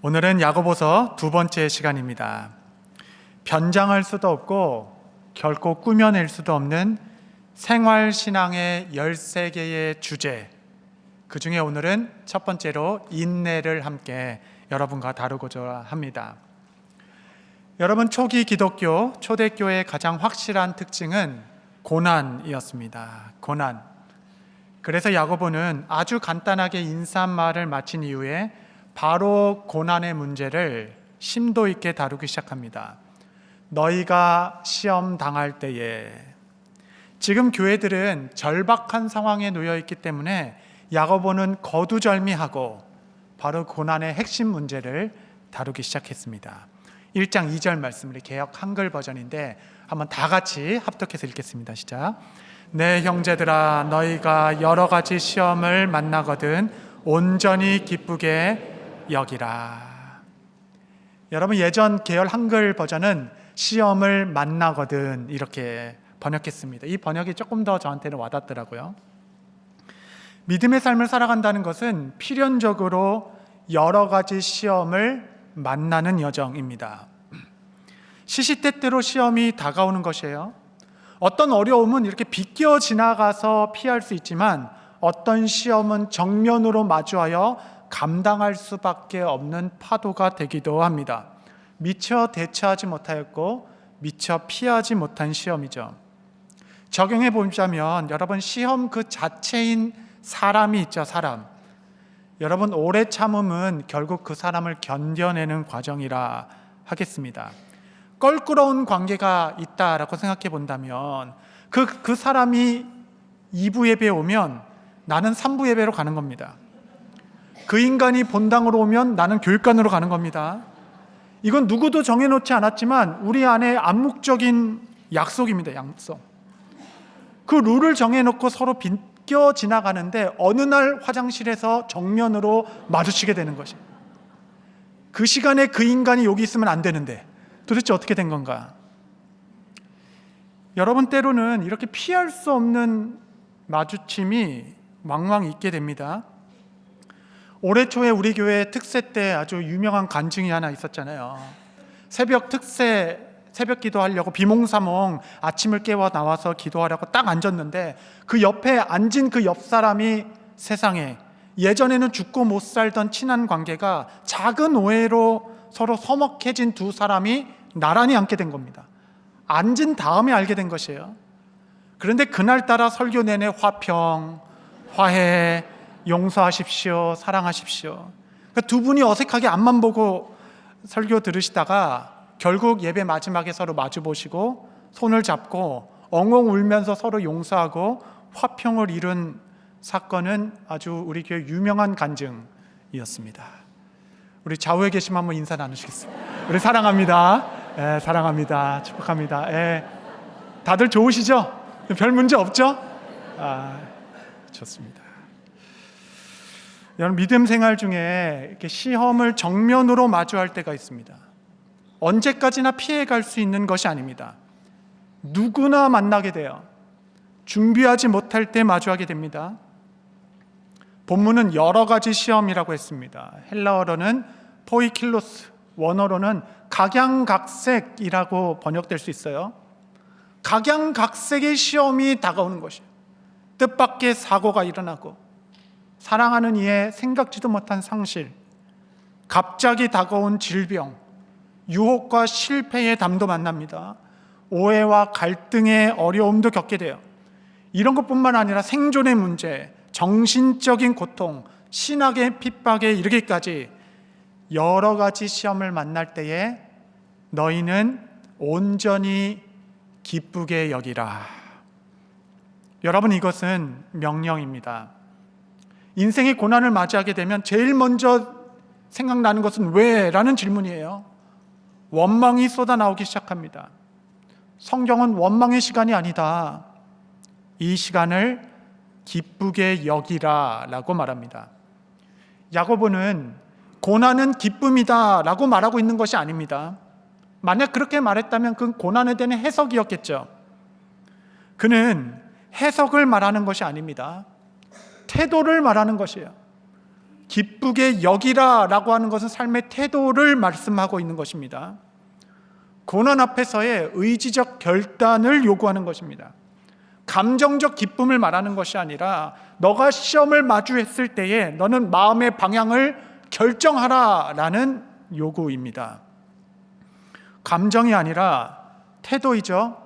오늘은 야고보서 두 번째 시간입니다. 변장할 수도 없고 결코 꾸며낼 수도 없는 생활신앙의 13개의 주제, 그 중에 오늘은 첫 번째로 인내를 함께 여러분과 다루고자 합니다. 여러분, 초기 기독교, 초대교회의 가장 확실한 특징은 고난이었습니다. 고난. 그래서 야고보는 아주 간단하게 인사말을 마친 이후에 바로 고난의 문제를 심도 있게 다루기 시작합니다. 너희가 시험 당할 때에. 지금 교회들은 절박한 상황에 놓여 있기 때문에 야고보는 거두절미하고 바로 고난의 핵심 문제를 다루기 시작했습니다. 1장 2절 말씀을 개역 한글 버전인데 한번 다 같이 합독해서 읽겠습니다. 시작. 내 형제들아, 너희가 여러 가지 시험을 만나거든 온전히 기쁘게 여기라. 여러분, 예전 계열 한글 버전은 시험을 만나거든 이렇게 번역했습니다. 이 번역이 조금 더 저한테는 와닿더라고요. 믿음의 삶을 살아간다는 것은 필연적으로 여러 가지 시험을 만나는 여정입니다. 시시때때로 시험이 다가오는 것이에요. 어떤 어려움은 이렇게 비껴 지나가서 피할 수 있지만 어떤 시험은 정면으로 마주하여 감당할 수밖에 없는 파도가 되기도 합니다. 미처 대처하지 못하였고 미처 피하지 못한 시험이죠. 적용해 보자면 여러분, 시험 그 자체인 사람이 있죠. 사람. 여러분, 오래 참음은 결국 그 사람을 견뎌내는 과정이라 하겠습니다. 껄끄러운 관계가 있다라고 생각해 본다면 그 사람이 2부 예배에 오면 나는 3부 예배로 가는 겁니다. 그 인간이 본당으로 오면 나는 교육관으로 가는 겁니다. 이건 누구도 정해놓지 않았지만 우리 안에 암묵적인 약속입니다. 약속. 그 룰을 정해놓고 서로 비껴 지나가는데 어느 날 화장실에서 정면으로 마주치게 되는 것이, 그 시간에 그 인간이 여기 있으면 안 되는데 도대체 어떻게 된 건가? 여러분, 때로는 이렇게 피할 수 없는 마주침이 왕왕 있게 됩니다. 올해 초에 우리 교회 특세 때 아주 유명한 간증이 하나 있었잖아요. 새벽 특세, 새벽 기도하려고 비몽사몽 아침을 깨워 나와서 기도하려고 딱 앉았는데 그 옆에 앉은 그 옆 사람이 세상에 예전에는 죽고 못 살던 친한 관계가 작은 오해로 서로 서먹해진 두 사람이 나란히 앉게 된 겁니다. 앉은 다음에 알게 된 것이에요. 그런데 그날따라 설교 내내 화평, 화해, 용서하십시오, 사랑하십시오. 그러니까 두 분이 어색하게 앞만 보고 설교 들으시다가 결국 예배 마지막에 서로 마주 보시고 손을 잡고 엉엉 울면서 서로 용서하고 화평을 이룬 사건은 아주 우리 교회 유명한 간증이었습니다. 우리 좌우에 계시면 한번 인사 나누시겠습니다. 우리 사랑합니다. 예, 사랑합니다. 축복합니다. 예, 다들 좋으시죠? 별 문제 없죠? 좋습니다. 여러분, 믿음 생활 중에 이렇게 시험을 정면으로 마주할 때가 있습니다. 언제까지나 피해갈 수 있는 것이 아닙니다. 누구나 만나게 돼요. 준비하지 못할 때 마주하게 됩니다. 본문은 여러 가지 시험이라고 했습니다. 헬라어로는 포이킬로스, 원어로는 각양각색이라고 번역될 수 있어요. 각양각색의 시험이 다가오는 것이에요. 뜻밖의 사고가 일어나고 사랑하는 이의 생각지도 못한 상실, 갑자기 다가온 질병, 유혹과 실패의 담도 만납니다. 오해와 갈등의 어려움도 겪게 돼요. 이런 것뿐만 아니라 생존의 문제, 정신적인 고통, 신학의 핍박에 이르기까지 여러 가지 시험을 만날 때에 너희는 온전히 기쁘게 여기라. 여러분, 이것은 명령입니다. 인생의 고난을 맞이하게 되면 제일 먼저 생각나는 것은 왜? 라는 질문이에요. 원망이 쏟아나오기 시작합니다. 성경은 원망의 시간이 아니다. 이 시간을 기쁘게 여기라 라고 말합니다. 야고보는 고난은 기쁨이다 라고 말하고 있는 것이 아닙니다. 만약 그렇게 말했다면 그건 고난에 대한 해석이었겠죠. 그는 해석을 말하는 것이 아닙니다. 태도를 말하는 것이에요. 기쁘게 여기라 라고 하는 것은 삶의 태도를 말씀하고 있는 것입니다. 고난 앞에서의 의지적 결단을 요구하는 것입니다. 감정적 기쁨을 말하는 것이 아니라 너가 시험을 마주했을 때에 너는 마음의 방향을 결정하라 라는 요구입니다. 감정이 아니라 태도이죠.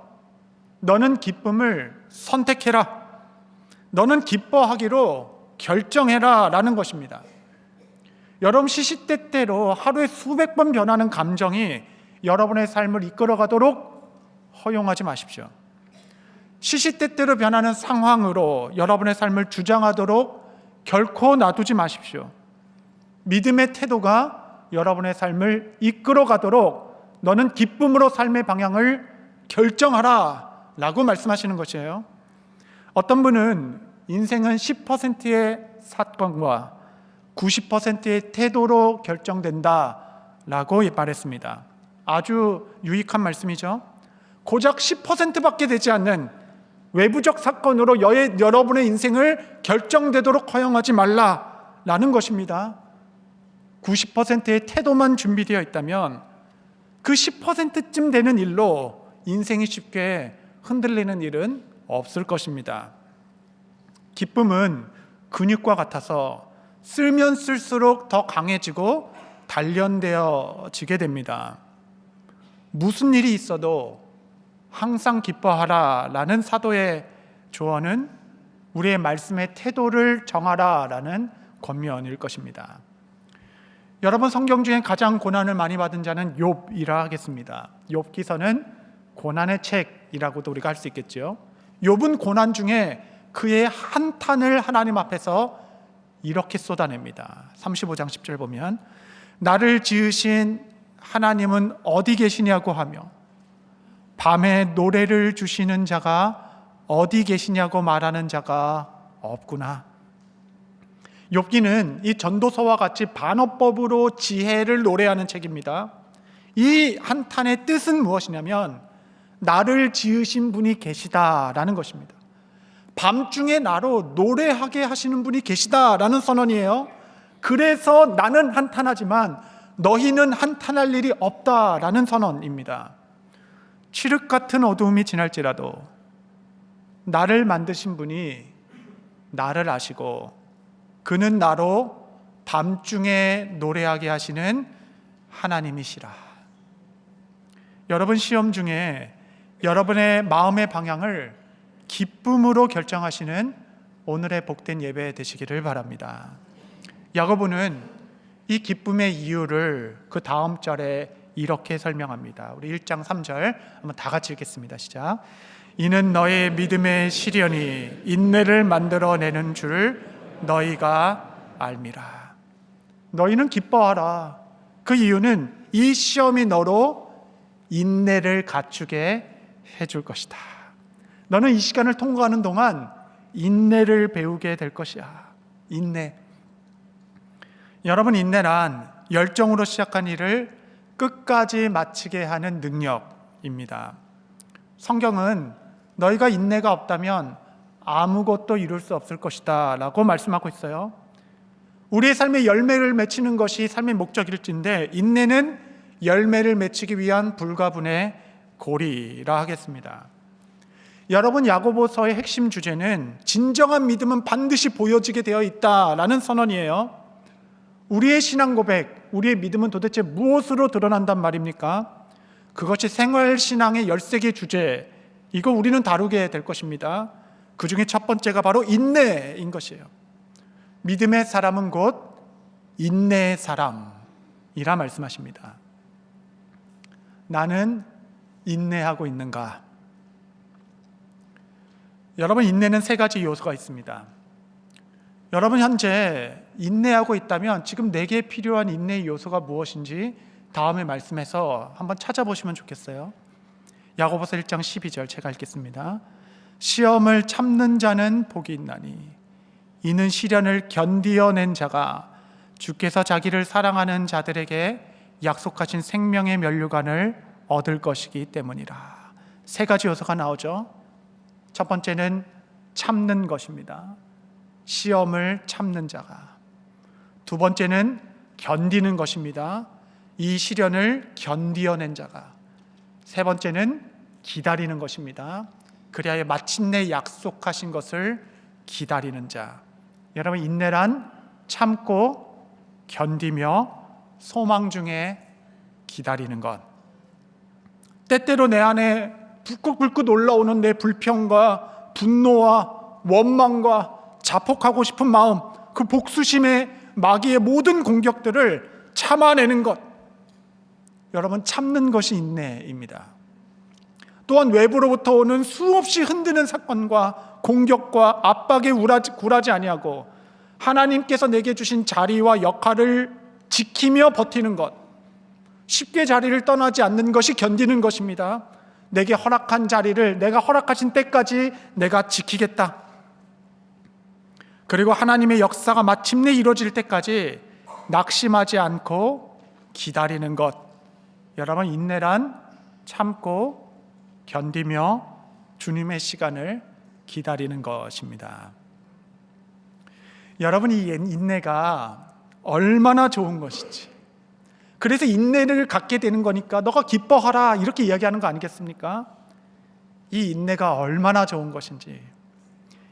너는 기쁨을 선택해라. 너는 기뻐하기로 결정해라 라는 것입니다. 여러분, 시시때때로 하루에 수백 번 변하는 감정이 여러분의 삶을 이끌어가도록 허용하지 마십시오. 시시때때로 변하는 상황으로 여러분의 삶을 주장하도록 결코 놔두지 마십시오. 믿음의 태도가 여러분의 삶을 이끌어가도록 너는 기쁨으로 삶의 방향을 결정하라 라고 말씀하시는 것이에요. 어떤 분은 인생은 10%의 사건과 90%의 태도로 결정된다 라고 말했습니다. 아주 유익한 말씀이죠. 고작 10%밖에 되지 않는 외부적 사건으로 여러분의 인생을 결정되도록 허용하지 말라라는 것입니다. 90%의 태도만 준비되어 있다면 그 10%쯤 되는 일로 인생이 쉽게 흔들리는 일은 없을 것입니다. 기쁨은 근육과 같아서 쓸면 쓸수록 더 강해지고 단련되어지게 됩니다. 무슨 일이 있어도 항상 기뻐하라 라는 사도의 조언은 우리의 말씀의 태도를 정하라 라는 권면일 것입니다. 여러분, 성경 중에 가장 고난을 많이 받은 자는 욥이라 하겠습니다. 욥기서는 고난의 책이라고도 우리가 할 수 있겠죠. 욥은 고난 중에 그의 한탄을 하나님 앞에서 이렇게 쏟아냅니다. 35장 10절 보면 나를 지으신 하나님은 어디 계시냐고 하며 밤에 노래를 주시는 자가 어디 계시냐고 말하는 자가 없구나. 욥기는 이 전도서와 같이 반어법으로 지혜를 노래하는 책입니다. 이 한탄의 뜻은 무엇이냐면 나를 지으신 분이 계시다라는 것입니다. 밤중에 나로 노래하게 하시는 분이 계시다라는 선언이에요. 그래서 나는 한탄하지만 너희는 한탄할 일이 없다라는 선언입니다. 칠흑 같은 어두움이 지날지라도 나를 만드신 분이 나를 아시고 그는 나로 밤중에 노래하게 하시는 하나님이시라. 여러분, 시험 중에 여러분의 마음의 방향을 기쁨으로 결정하시는 오늘의 복된 예배 되시기를 바랍니다. 야고보는 이 기쁨의 이유를 그 다음 절에 이렇게 설명합니다. 우리 1장 3절 한번 다 같이 읽겠습니다. 시작. 이는 너의 믿음의 시련이 인내를 만들어내는 줄 너희가 알미라. 너희는 기뻐하라. 그 이유는 이 시험이 너로 인내를 갖추게 해줄 것이다. 너는 이 시간을 통과하는 동안 인내를 배우게 될 것이야. 인내. 여러분, 인내란 열정으로 시작한 일을 끝까지 마치게 하는 능력입니다. 성경은 너희가 인내가 없다면 아무것도 이룰 수 없을 것이다 라고 말씀하고 있어요. 우리의 삶의 열매를 맺히는 것이 삶의 목적일진데 인내는 열매를 맺히기 위한 불가분의 고리라 하겠습니다. 여러분, 야고보서의 핵심 주제는 진정한 믿음은 반드시 보여지게 되어 있다라는 선언이에요. 우리의 신앙 고백, 우리의 믿음은 도대체 무엇으로 드러난단 말입니까? 그것이 생활신앙의 13개 주제, 이거 우리는 다루게 될 것입니다. 그 중에 첫 번째가 바로 인내인 것이에요. 믿음의 사람은 곧 인내의 사람이라 말씀하십니다. 나는 인내하고 있는가? 여러분, 인내는 3가지 요소가 있습니다. 여러분, 현재 인내하고 있다면 지금 내게 필요한 인내의 요소가 무엇인지 다음에 말씀해서 한번 찾아보시면 좋겠어요. 야고보서 1장 12절 제가 읽겠습니다. 시험을 참는 자는 복이 있나니 이는 시련을 견디어낸 자가 주께서 자기를 사랑하는 자들에게 약속하신 생명의 면류관을 얻을 것이기 때문이라. 3가지 요소가 나오죠. 첫 번째는 참는 것입니다. 시험을 참는 자가. 두 번째는 견디는 것입니다. 이 시련을 견디어낸 자가. 세 번째는 기다리는 것입니다. 그리하여 마침내 약속하신 것을 기다리는 자. 여러분, 인내란 참고 견디며 소망 중에 기다리는 것. 때때로 내 안에 불긋불긋 올라오는 내 불평과 분노와 원망과 자폭하고 싶은 마음, 그 복수심의 마귀의 모든 공격들을 참아내는 것. 여러분, 참는 것이 인내입니다. 또한 외부로부터 오는 수없이 흔드는 사건과 공격과 압박에 굴하지 아니하고 하나님께서 내게 주신 자리와 역할을 지키며 버티는 것. 쉽게 자리를 떠나지 않는 것이 견디는 것입니다. 내게 허락한 자리를 내가 허락하신 때까지 내가 지키겠다. 그리고 하나님의 역사가 마침내 이루어질 때까지 낙심하지 않고 기다리는 것. 여러분, 인내란 참고 견디며 주님의 시간을 기다리는 것입니다. 여러분, 이 인내가 얼마나 좋은 것인지, 그래서 인내를 갖게 되는 거니까 너가 기뻐하라 이렇게 이야기하는 거 아니겠습니까? 이 인내가 얼마나 좋은 것인지.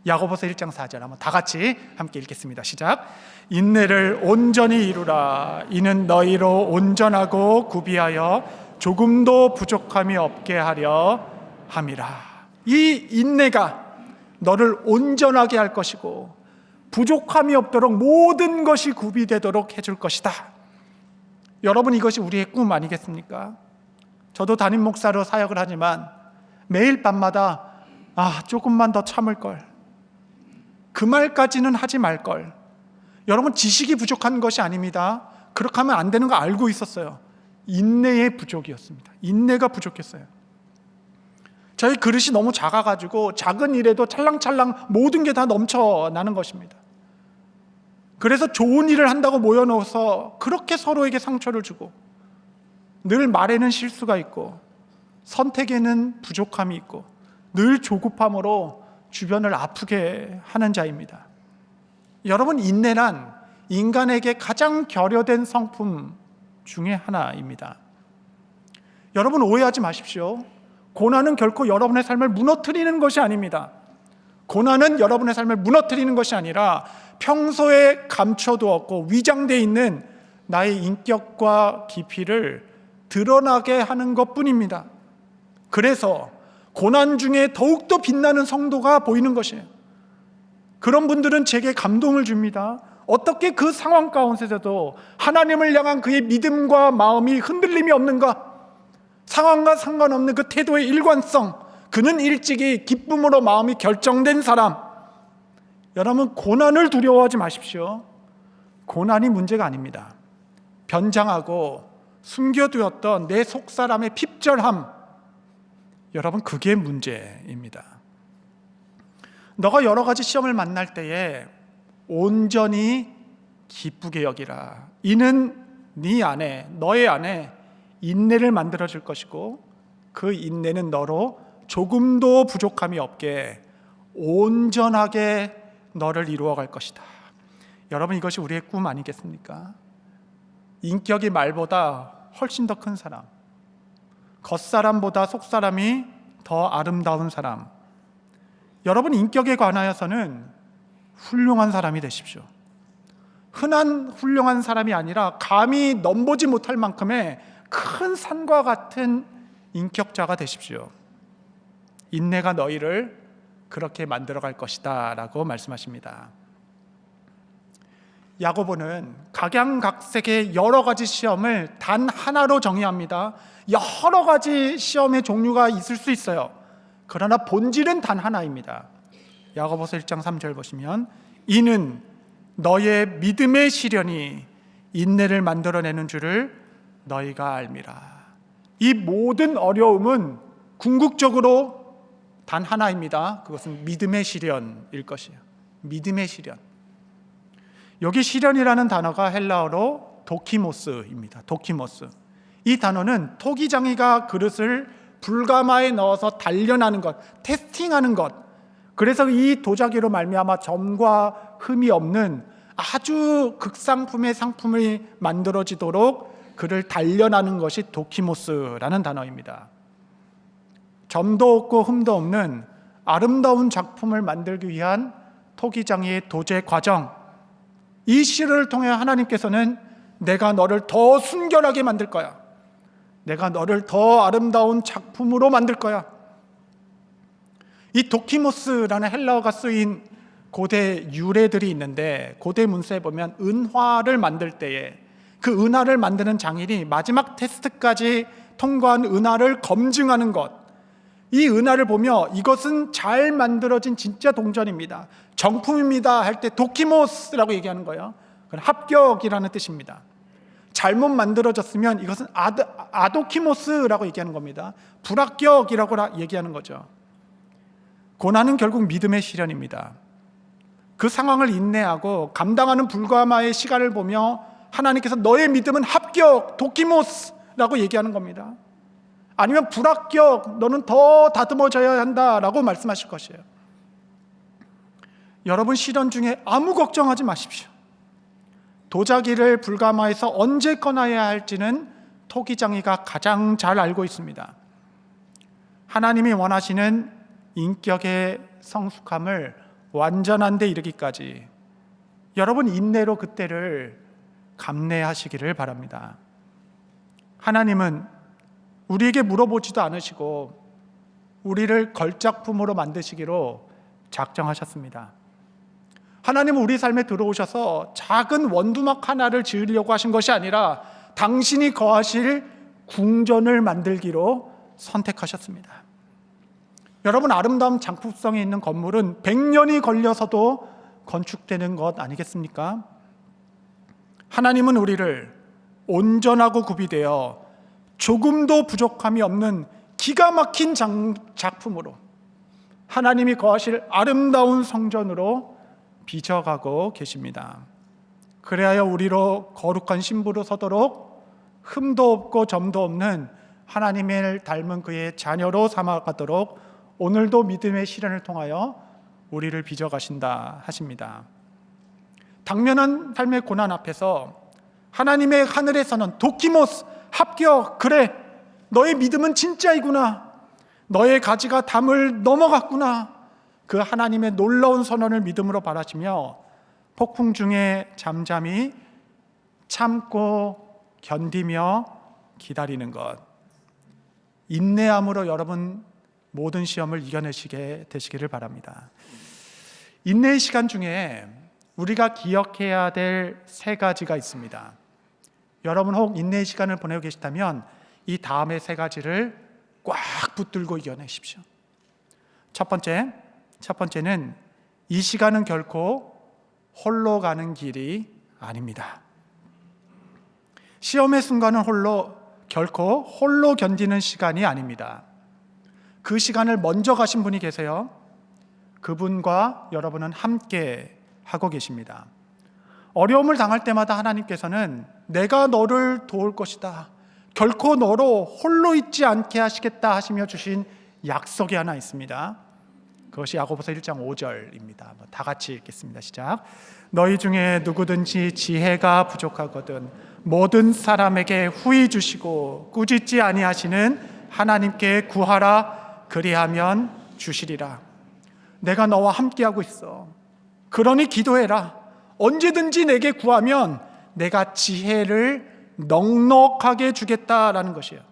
야고보서 1장 4절 한번 다 같이 함께 읽겠습니다. 시작. 인내를 온전히 이루라. 이는 너희로 온전하고 구비하여 조금도 부족함이 없게 하려 함이라. 이 인내가 너를 온전하게 할 것이고 부족함이 없도록 모든 것이 구비되도록 해줄 것이다. 여러분, 이것이 우리의 꿈 아니겠습니까? 저도 담임 목사로 사역을 하지만 매일 밤마다 조금만 더 참을걸, 그 말까지는 하지 말걸. 여러분, 지식이 부족한 것이 아닙니다. 그렇게 하면 안 되는 거 알고 있었어요. 인내의 부족이었습니다. 인내가 부족했어요. 저희 그릇이 너무 작아가지고 작은 일에도 찰랑찰랑 모든 게 다 넘쳐나는 것입니다. 그래서 좋은 일을 한다고 모여넣어서 그렇게 서로에게 상처를 주고, 늘 말에는 실수가 있고 선택에는 부족함이 있고 늘 조급함으로 주변을 아프게 하는 자입니다. 여러분, 인내란 인간에게 가장 결여된 성품 중에 하나입니다. 여러분, 오해하지 마십시오. 고난은 결코 여러분의 삶을 무너뜨리는 것이 아닙니다. 고난은 여러분의 삶을 무너뜨리는 것이 아니라 평소에 감춰두었고 위장되어 있는 나의 인격과 깊이를 드러나게 하는 것뿐입니다. 그래서 고난 중에 더욱더 빛나는 성도가 보이는 것이에요. 그런 분들은 제게 감동을 줍니다. 어떻게 그 상황 가운데서도 하나님을 향한 그의 믿음과 마음이 흔들림이 없는가? 상황과 상관없는 그 태도의 일관성, 그는 일찍이 기쁨으로 마음이 결정된 사람. 여러분, 고난을 두려워하지 마십시오. 고난이 문제가 아닙니다. 변장하고 숨겨두었던 내 속사람의 핍절함, 여러분, 그게 문제입니다. 너가 여러 가지 시험을 만날 때에 온전히 기쁘게 여기라. 이는 네 안에, 너의 안에 인내를 만들어줄 것이고 그 인내는 너로 조금도 부족함이 없게 온전하게 너를 이루어갈 것이다. 여러분, 이것이 우리의 꿈 아니겠습니까? 인격이 말보다 훨씬 더 큰 사람, 겉사람보다 속사람이 더 아름다운 사람. 여러분, 인격에 관하여서는 훌륭한 사람이 되십시오. 흔한 훌륭한 사람이 아니라 감히 넘보지 못할 만큼의 큰 산과 같은 인격자가 되십시오. 인내가 너희를 그렇게 만들어갈 것이다 라고 말씀하십니다. 야고보는 각양각색의 여러 가지 시험을 단 하나로 정의합니다. 여러 가지 시험의 종류가 있을 수 있어요. 그러나 본질은 단 하나입니다. 야고보서 1장 3절 보시면 이는 너의 믿음의 시련이 인내를 만들어내는 줄을 너희가 알미라. 이 모든 어려움은 궁극적으로 단 하나입니다. 그것은 믿음의 시련일 것이에요. 믿음의 시련. 여기 시련이라는 단어가 헬라어로 도키모스입니다. 도키모스. 이 단어는 토기장이가 그릇을 불가마에 넣어서 단련하는 것, 테스팅하는 것. 그래서 이 도자기로 말미암아 점과 흠이 없는 아주 극상품의 상품이 만들어지도록 그를 단련하는 것이 도키모스라는 단어입니다. 점도 없고 흠도 없는 아름다운 작품을 만들기 위한 토기장이의 도제 과정, 이 시를 통해 하나님께서는 내가 너를 더 순결하게 만들 거야, 내가 너를 더 아름다운 작품으로 만들 거야. 이 도키모스라는 헬라어가 쓰인 고대 유래들이 있는데, 고대 문서에 보면 은화를 만들 때에 그 은화를 만드는 장인이 마지막 테스트까지 통과한 은화를 검증하는 것, 이 은화를 보며 이것은 잘 만들어진 진짜 동전입니다, 정품입니다 할 때 도키모스라고 얘기하는 거예요. 그건 합격이라는 뜻입니다. 잘못 만들어졌으면 이것은 아도키모스라고 얘기하는 겁니다. 불합격이라고 얘기하는 거죠. 고난은 결국 믿음의 시련입니다. 그 상황을 인내하고 감당하는 불가마의 시간을 보며 하나님께서 너의 믿음은 합격, 도키모스라고 얘기하는 겁니다. 아니면 불합격, 너는 더 다듬어져야 한다라고 말씀하실 것이에요. 여러분, 시련 중에 아무 걱정하지 마십시오. 도자기를 불가마에서 언제 꺼내야 할지는 토기장이가 가장 잘 알고 있습니다. 하나님이 원하시는 인격의 성숙함을 완전한 데 이르기까지 여러분 인내로 그때를 감내하시기를 바랍니다. 하나님은 우리에게 물어보지도 않으시고 우리를 걸작품으로 만드시기로 작정하셨습니다. 하나님은 우리 삶에 들어오셔서 작은 원두막 하나를 지으려고 하신 것이 아니라 당신이 거하실 궁전을 만들기로 선택하셨습니다. 여러분, 아름다운 장품성이 있는 건물은 100년이 걸려서도 건축되는 것 아니겠습니까? 하나님은 우리를 온전하고 구비되어 조금도 부족함이 없는 기가 막힌 작품으로, 하나님이 거하실 아름다운 성전으로 빚어가고 계십니다. 그래야 우리로 거룩한 신부로 서도록 흠도 없고 점도 없는 하나님을 닮은 그의 자녀로 삼아가도록 오늘도 믿음의 시련을 통하여 우리를 빚어가신다 하십니다. 당면한 삶의 고난 앞에서 하나님의 하늘에서는 도키모스, 합격, 그래, 너의 믿음은 진짜이구나, 너의 가지가 담을 넘어갔구나, 그 하나님의 놀라운 선언을 믿음으로 바라시며 폭풍 중에 잠잠히 참고 견디며 기다리는 것, 인내함으로 여러분 모든 시험을 이겨내시게 되시기를 바랍니다. 인내의 시간 중에 우리가 기억해야 될 3가지가 있습니다. 여러분 혹 인내의 시간을 보내고 계시다면 이 다음의 3가지를 꽉 붙들고 이겨내십시오. 첫 번째는 이 시간은 결코 홀로 가는 길이 아닙니다. 시험의 순간은 결코 홀로 견디는 시간이 아닙니다. 그 시간을 먼저 가신 분이 계세요. 그분과 여러분은 함께 하고 계십니다. 어려움을 당할 때마다 하나님께서는 내가 너를 도울 것이다, 결코 너로 홀로 있지 않게 하시겠다 하시며 주신 약속이 하나 있습니다. 그것이 야고보서 1장 5절입니다. 다 같이 읽겠습니다. 시작. 너희 중에 누구든지 지혜가 부족하거든 모든 사람에게 후히 주시고 꾸짖지 아니하시는 하나님께 구하라, 그리하면 주시리라. 내가 너와 함께하고 있어. 그러니 기도해라. 언제든지 내게 구하면 내가 지혜를 넉넉하게 주겠다라는 것이에요.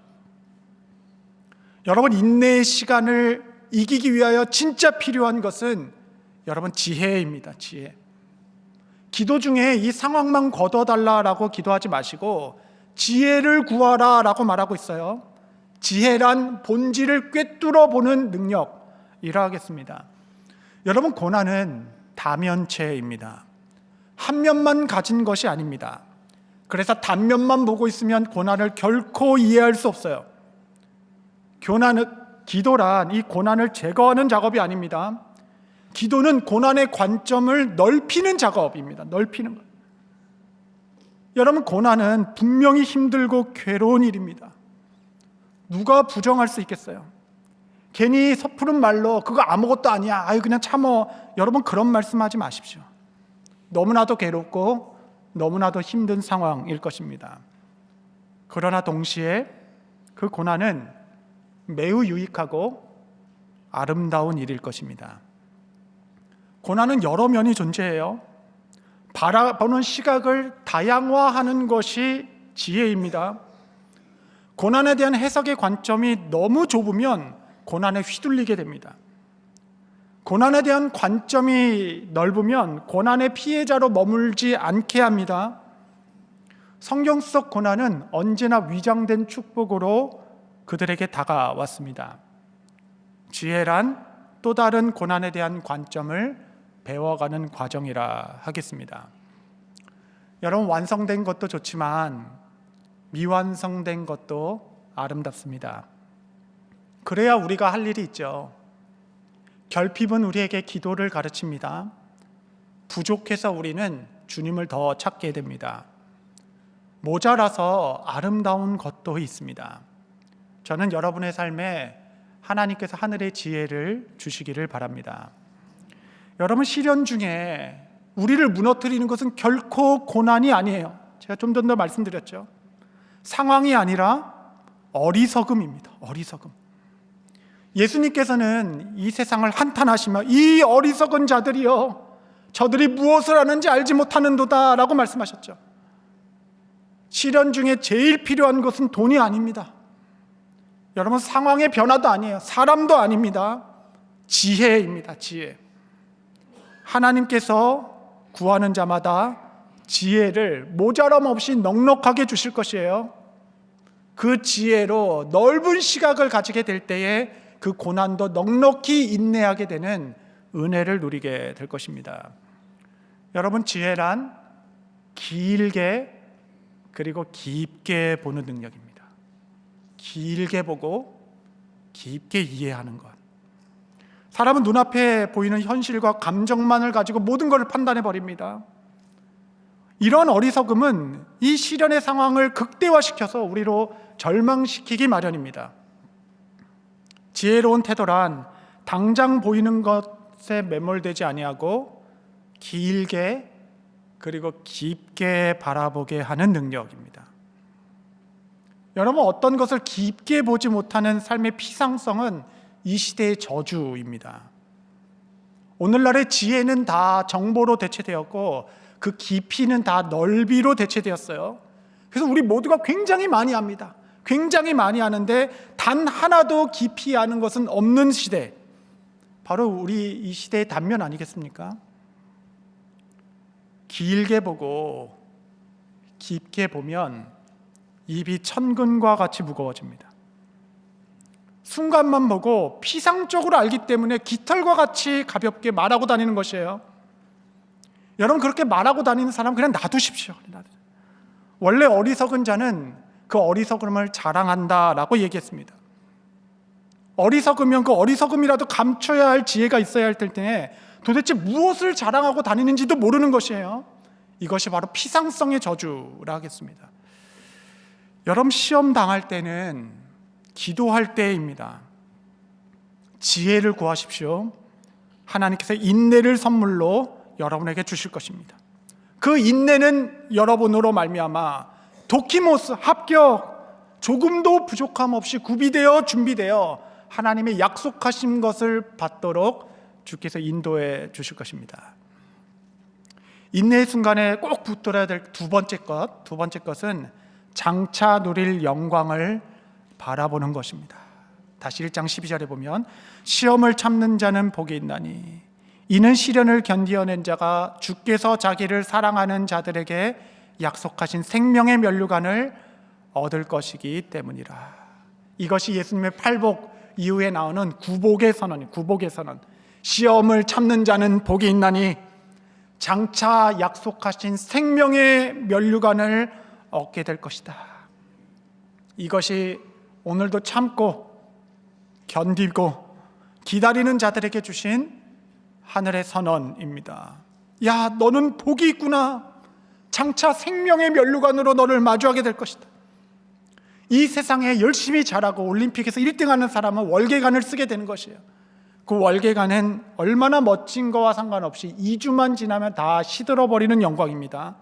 여러분, 인내의 시간을 이기기 위하여 진짜 필요한 것은 여러분 지혜입니다. 지혜. 기도 중에 이 상황만 걷어달라라고 기도하지 마시고 지혜를 구하라라고 말하고 있어요. 지혜란 본질을 꿰뚫어 보는 능력이라 하겠습니다. 여러분, 고난은 다면체입니다. 한 면만 가진 것이 아닙니다. 그래서 단면만 보고 있으면 고난을 결코 이해할 수 없어요. 기도란 이 고난을 제거하는 작업이 아닙니다. 기도는 고난의 관점을 넓히는 작업입니다. 넓히는 것. 여러분, 고난은 분명히 힘들고 괴로운 일입니다. 누가 부정할 수 있겠어요? 괜히 섣부른 말로 그거 아무것도 아니야, 아유 그냥 참어, 여러분 그런 말씀하지 마십시오. 너무나도 괴롭고 너무나도 힘든 상황일 것입니다. 그러나 동시에 그 고난은 매우 유익하고 아름다운 일일 것입니다. 고난은 여러 면이 존재해요. 바라보는 시각을 다양화하는 것이 지혜입니다. 고난에 대한 해석의 관점이 너무 좁으면 고난에 휘둘리게 됩니다. 고난에 대한 관점이 넓으면 고난의 피해자로 머물지 않게 합니다. 성경 속 고난은 언제나 위장된 축복으로 그들에게 다가왔습니다. 지혜란 또 다른 고난에 대한 관점을 배워가는 과정이라 하겠습니다. 여러분, 완성된 것도 좋지만 미완성된 것도 아름답습니다. 그래야 우리가 할 일이 있죠. 결핍은 우리에게 기도를 가르칩니다. 부족해서 우리는 주님을 더 찾게 됩니다. 모자라서 아름다운 것도 있습니다. 저는 여러분의 삶에 하나님께서 하늘의 지혜를 주시기를 바랍니다. 여러분, 시련 중에 우리를 무너뜨리는 것은 결코 고난이 아니에요. 제가 좀 더 말씀드렸죠. 상황이 아니라 어리석음입니다. 어리석음. 예수님께서는 이 세상을 한탄하시며 이 어리석은 자들이여, 저들이 무엇을 하는지 알지 못하는도다 라고 말씀하셨죠. 시련 중에 제일 필요한 것은 돈이 아닙니다. 여러분, 상황의 변화도 아니에요. 사람도 아닙니다. 지혜입니다. 지혜. 하나님께서 구하는 자마다 지혜를 모자람 없이 넉넉하게 주실 것이에요. 그 지혜로 넓은 시각을 가지게 될 때에 그 고난도 넉넉히 인내하게 되는 은혜를 누리게 될 것입니다. 여러분, 지혜란 길게 그리고 깊게 보는 능력입니다. 길게 보고 깊게 이해하는 것. 사람은 눈앞에 보이는 현실과 감정만을 가지고 모든 것을 판단해 버립니다. 이런 어리석음은 이 시련의 상황을 극대화시켜서 우리로 절망시키기 마련입니다. 지혜로운 태도란 당장 보이는 것에 매몰되지 아니하고 길게 그리고 깊게 바라보게 하는 능력입니다. 여러분, 어떤 것을 깊게 보지 못하는 삶의 피상성은 이 시대의 저주입니다. 오늘날의 지혜는 다 정보로 대체되었고 그 깊이는 다 넓이로 대체되었어요. 그래서 우리 모두가 굉장히 많이 합니다. 굉장히 많이 하는데 단 하나도 깊이 아는 것은 없는 시대, 바로 우리 이 시대의 단면 아니겠습니까? 길게 보고 깊게 보면 입이 천근과 같이 무거워집니다. 순간만 보고 피상적으로 알기 때문에 깃털과 같이 가볍게 말하고 다니는 것이에요. 여러분, 그렇게 말하고 다니는 사람 그냥 놔두십시오. 원래 어리석은 자는 그 어리석음을 자랑한다라고 얘기했습니다. 어리석으면 그 어리석음이라도 감춰야 할 지혜가 있어야 할 텐데 도대체 무엇을 자랑하고 다니는지도 모르는 것이에요. 이것이 바로 피상성의 저주라 하겠습니다. 여러분, 시험 당할 때는 기도할 때입니다. 지혜를 구하십시오. 하나님께서 인내를 선물로 여러분에게 주실 것입니다. 그 인내는 여러분으로 말미암아 도키모스, 합격, 조금도 부족함 없이 구비되어 준비되어 하나님의 약속하신 것을 받도록 주께서 인도해 주실 것입니다. 인내의 순간에 꼭 붙들어야 될 두 번째 것은 장차 누릴 영광을 바라보는 것입니다. 다시 1장 12절에 보면 시험을 참는 자는 복이 있나니 이는 시련을 견디어낸 자가 주께서 자기를 사랑하는 자들에게 약속하신 생명의 면류관을 얻을 것이기 때문이라. 이것이 예수님의 팔복 이후에 나오는 구복의 선언. 시험을 참는 자는 복이 있나니 장차 약속하신 생명의 면류관을 얻게 될 것이다. 이것이 오늘도 참고 견디고 기다리는 자들에게 주신 하늘의 선언입니다. 야, 너는 복이 있구나. 장차 생명의 면류관으로 너를 마주하게 될 것이다. 이 세상에 열심히 잘하고 올림픽에서 1등하는 사람은 월계관을 쓰게 되는 것이에요. 그 월계관은 얼마나 멋진 거와 상관없이 2주만 지나면 다 시들어버리는 영광입니다.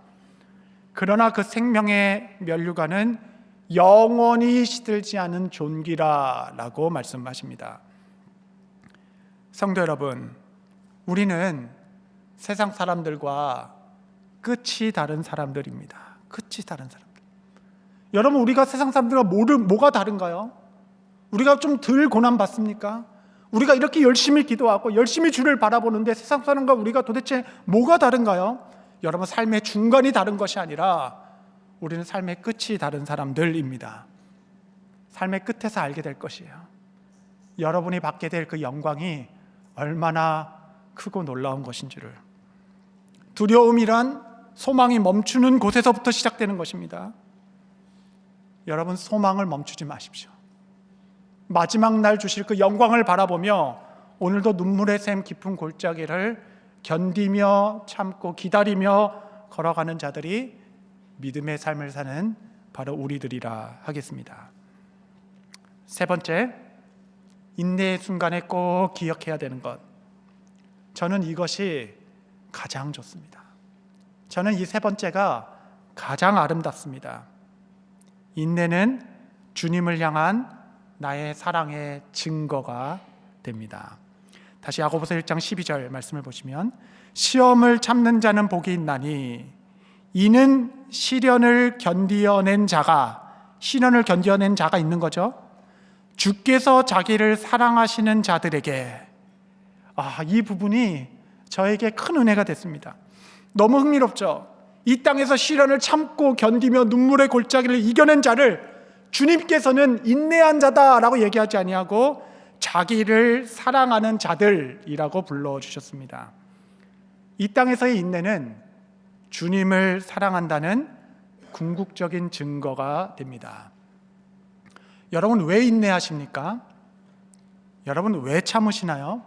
그러나 그 생명의 면류관은 영원히 시들지 않은 존귀라라고 말씀하십니다. 성도 여러분, 우리는 세상 사람들과 끝이 다른 사람들입니다. 끝이 다른 사람들. 여러분, 우리가 세상 사람들과 뭐가 다른가요? 우리가 좀 덜 고난받습니까? 우리가 이렇게 열심히 기도하고 열심히 주를 바라보는데 세상 사람과 우리가 도대체 뭐가 다른가요? 여러분, 삶의 중간이 다른 것이 아니라 우리는 삶의 끝이 다른 사람들입니다. 삶의 끝에서 알게 될 것이에요. 여러분이 받게 될 그 영광이 얼마나 크고 놀라운 것인지를. 두려움이란 소망이 멈추는 곳에서부터 시작되는 것입니다. 여러분, 소망을 멈추지 마십시오. 마지막 날 주실 그 영광을 바라보며 오늘도 눈물의 샘 깊은 골짜기를 견디며 참고 기다리며 걸어가는 자들이 믿음의 삶을 사는 바로 우리들이라 하겠습니다. 세 번째, 인내의 순간에 꼭 기억해야 되는 것. 저는 이것이 가장 좋습니다. 저는 이 세 번째가 가장 아름답습니다. 인내는 주님을 향한 나의 사랑의 증거가 됩니다. 다시 야고보서 1장 12절 말씀을 보시면, 시험을 참는 자는 복이 있나니 이는 시련을 견디어낸 자가 있는 거죠. 주께서 자기를 사랑하시는 자들에게. 이 부분이 저에게 큰 은혜가 됐습니다. 너무 흥미롭죠? 이 땅에서 시련을 참고 견디며 눈물의 골짜기를 이겨낸 자를 주님께서는 인내한 자다라고 얘기하지 아니하고 자기를 사랑하는 자들이라고 불러주셨습니다. 이 땅에서의 인내는 주님을 사랑한다는 궁극적인 증거가 됩니다. 여러분, 왜 인내하십니까? 여러분, 왜 참으시나요?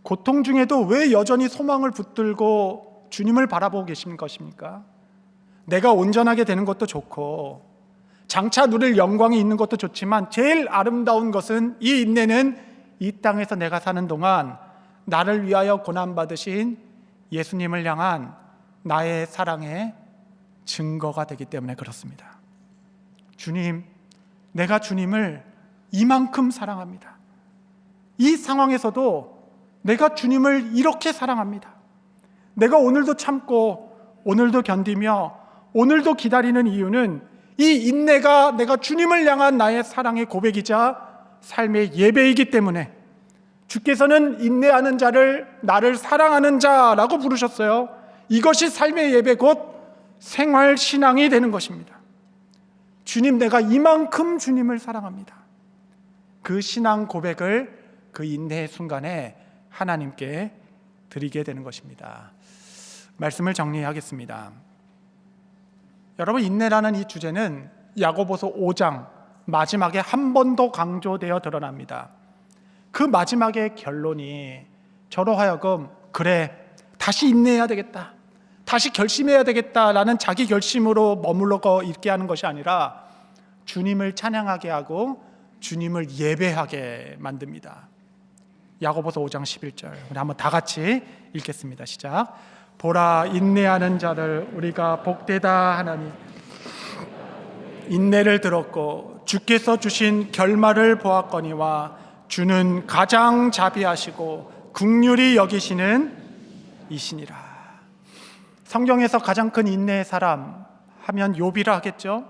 고통 중에도 왜 여전히 소망을 붙들고 주님을 바라보고 계신 것입니까? 내가 온전하게 되는 것도 좋고 장차 누릴 영광이 있는 것도 좋지만 제일 아름다운 것은, 이 인내는 이 땅에서 내가 사는 동안 나를 위하여 고난받으신 예수님을 향한 나의 사랑의 증거가 되기 때문에 그렇습니다. 주님, 내가 주님을 이만큼 사랑합니다. 이 상황에서도 내가 주님을 이렇게 사랑합니다. 내가 오늘도 참고 오늘도 견디며 오늘도 기다리는 이유는 이 인내가 내가 주님을 향한 나의 사랑의 고백이자 삶의 예배이기 때문에 주께서는 인내하는 자를 나를 사랑하는 자라고 부르셨어요. 이것이 삶의 예배 곧 생활 신앙이 되는 것입니다. 주님, 내가 이만큼 주님을 사랑합니다. 그 신앙 고백을 그 인내의 순간에 하나님께 드리게 되는 것입니다. 말씀을 정리하겠습니다. 여러분, 인내라는 이 주제는 야고보서 5장 마지막에 한 번 더 강조되어 드러납니다. 그 마지막의 결론이 저로 하여금 그래, 다시 인내해야 되겠다, 다시 결심해야 되겠다라는 자기 결심으로 머물러 있게 하는 것이 아니라 주님을 찬양하게 하고 주님을 예배하게 만듭니다. 야고보서 5장 11절 우리 한번 다 같이 읽겠습니다. 시작. 보라, 인내하는 자를 우리가 복되다 하나니 인내를 들었고 주께서 주신 결말을 보았거니와 주는 가장 자비하시고 긍휼히 여기시는 이시니라. 성경에서 가장 큰 인내의 사람 하면 욥이라 하겠죠.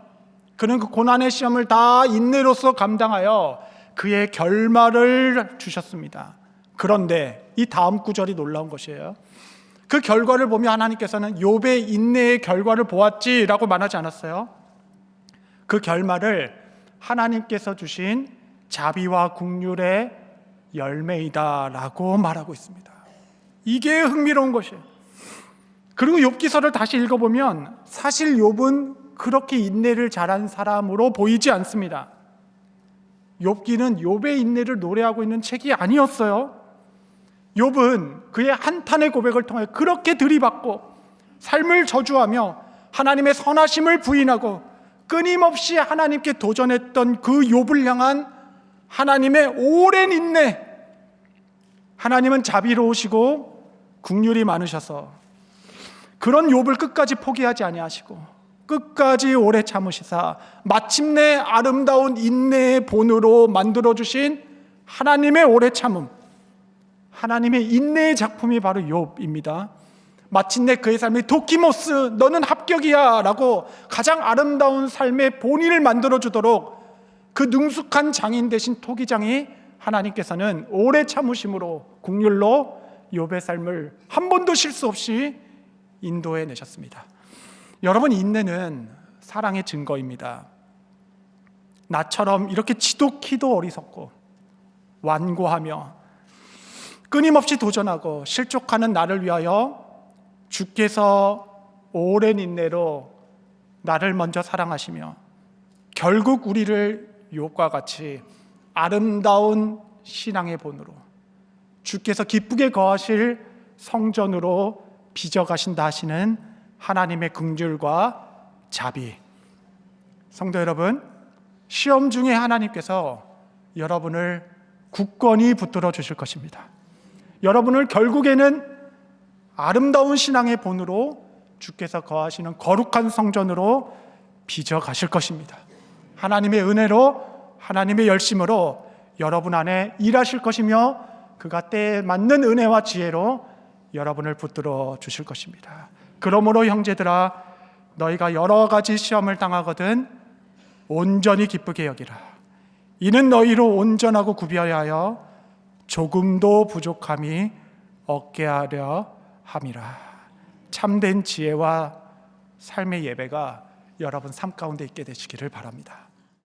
그는 그 고난의 시험을 다 인내로서 감당하여 그의 결말을 주셨습니다. 그런데 이 다음 구절이 놀라운 것이에요. 그 결과를 보며 하나님께서는 욥의 인내의 결과를 보았지라고 말하지 않았어요. 그 결말을 하나님께서 주신 자비와 긍휼의 열매이다라고 말하고 있습니다. 이게 흥미로운 것이에요. 그리고 욥기서를 다시 읽어보면 사실 욥은 그렇게 인내를 잘한 사람으로 보이지 않습니다. 욥기는 욥의 인내를 노래하고 있는 책이 아니었어요. 욥은 그의 한탄의 고백을 통해 그렇게 들이받고 삶을 저주하며 하나님의 선하심을 부인하고 끊임없이 하나님께 도전했던 그 욥을 향한 하나님의 오랜 인내, 하나님은 자비로우시고 긍휼이 많으셔서 그런 욥을 끝까지 포기하지 아니하시고 끝까지 오래 참으시사 마침내 아름다운 인내의 본으로 만들어 주신 하나님의 오래 참음, 하나님의 인내의 작품이 바로 욥입니다. 마침내 그의 삶이 도키모스 너는 합격이야 라고 가장 아름다운 삶의 본인을 만들어 주도록 그 능숙한 장인 대신 토기장이 하나님께서는 오래 참으심으로 긍휼로 욥의 삶을 한 번도 실수 없이 인도해 내셨습니다. 여러분, 인내는 사랑의 증거입니다. 나처럼 이렇게 지독히도 어리석고 완고하며 끊임없이 도전하고 실족하는 나를 위하여 주께서 오랜 인내로 나를 먼저 사랑하시며 결국 우리를 욥과 같이 아름다운 신앙의 본으로 주께서 기쁘게 거하실 성전으로 빚어가신다 하시는 하나님의 긍휼과 자비. 성도 여러분, 시험 중에 하나님께서 여러분을 굳건히 붙들어 주실 것입니다. 여러분을 결국에는 아름다운 신앙의 본으로 주께서 거하시는 거룩한 성전으로 빚어 가실 것입니다. 하나님의 은혜로, 하나님의 열심으로 여러분 안에 일하실 것이며 그가 때에 맞는 은혜와 지혜로 여러분을 붙들어 주실 것입니다. 그러므로 형제들아, 너희가 여러 가지 시험을 당하거든 온전히 기쁘게 여기라. 이는 너희로 온전하고 구별하여 조금도 부족함이 없게 하려 함이라. 참된 지혜와 삶의 예배가 여러분 삶 가운데 있게 되시기를 바랍니다.